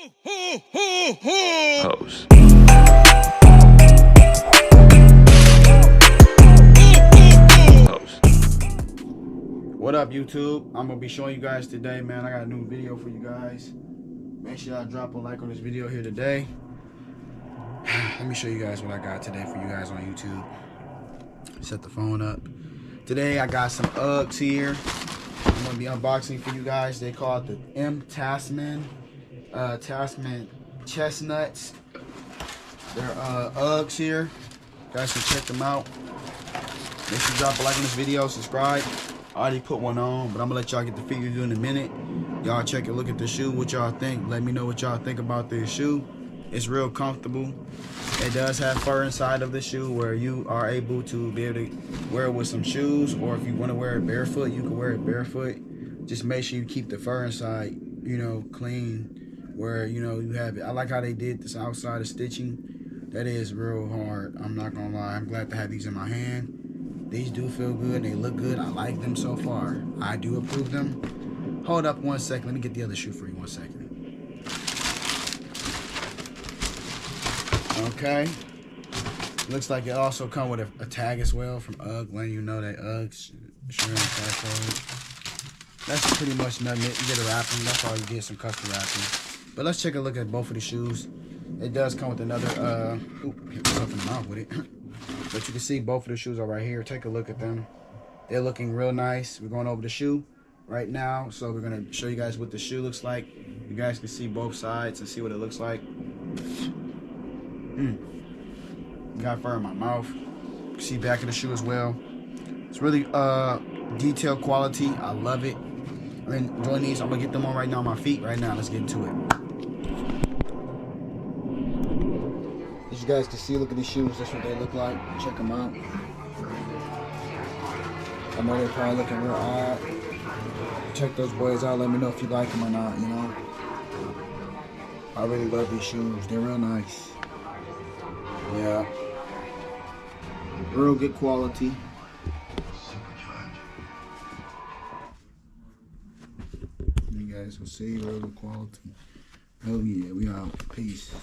Pose. What up, YouTube? I'm gonna be showing you guys today, man. I got a new video for you guys. Make sure y'all drop a like on this video here today. Let me show you guys what I got today for you guys on YouTube. Set the phone up. Today I got some UGGs here. I'm gonna be unboxing for you guys. They call it the Tasman Chestnuts. They're UGGs here. You guys can check them out. Make sure you drop a like on this video, subscribe. I already put one on, but I'm gonna let y'all get the figure in a minute. Y'all check and look at the shoe, what y'all think. Let me know what y'all think about this shoe. It's real comfortable. It does have fur inside of the shoe where you are able to be able to wear it with some shoes, or if you want to wear it barefoot, you can wear it barefoot. Just make sure you keep the fur inside, you know, clean, where, you know, you have it. I like how they did this outside of stitching. That is real hard. I'm not gonna lie. I'm glad to have these in my hand. These do feel good. They look good. I like them so far. I do approve them. Hold up 1 second. Let me get the other shoe for you 1 second. Okay. Looks like it also comes with a tag as well from UGG, letting you know that UGG's sharing the tag code. That's pretty much nothing. You get a wrapping. That's all you get, some custom wrapping. But let's take a look at both of the shoes. It does come with another, hit myself in the mouth with it. But you can see both of the shoes are right here. Take a look at them. They're looking real nice. We're going over the shoe right now. So we're going to show you guys what the shoe looks like. You guys can see both sides and see what it looks like. Got fur in my mouth. You can see back of the shoe as well. It's really detailed quality. I love it. I'm enjoying these. I'm going to get them on right now on my feet right now. Let's get into it. As you guys can see, look at these shoes. That's what they look like. Check them out. I know they're probably looking real odd. Check those boys out. Let me know if you like them or not, you know. I really love these shoes. They're real nice. Yeah. Real good quality. You guys will see real good quality. Oh yeah, we out. Peace.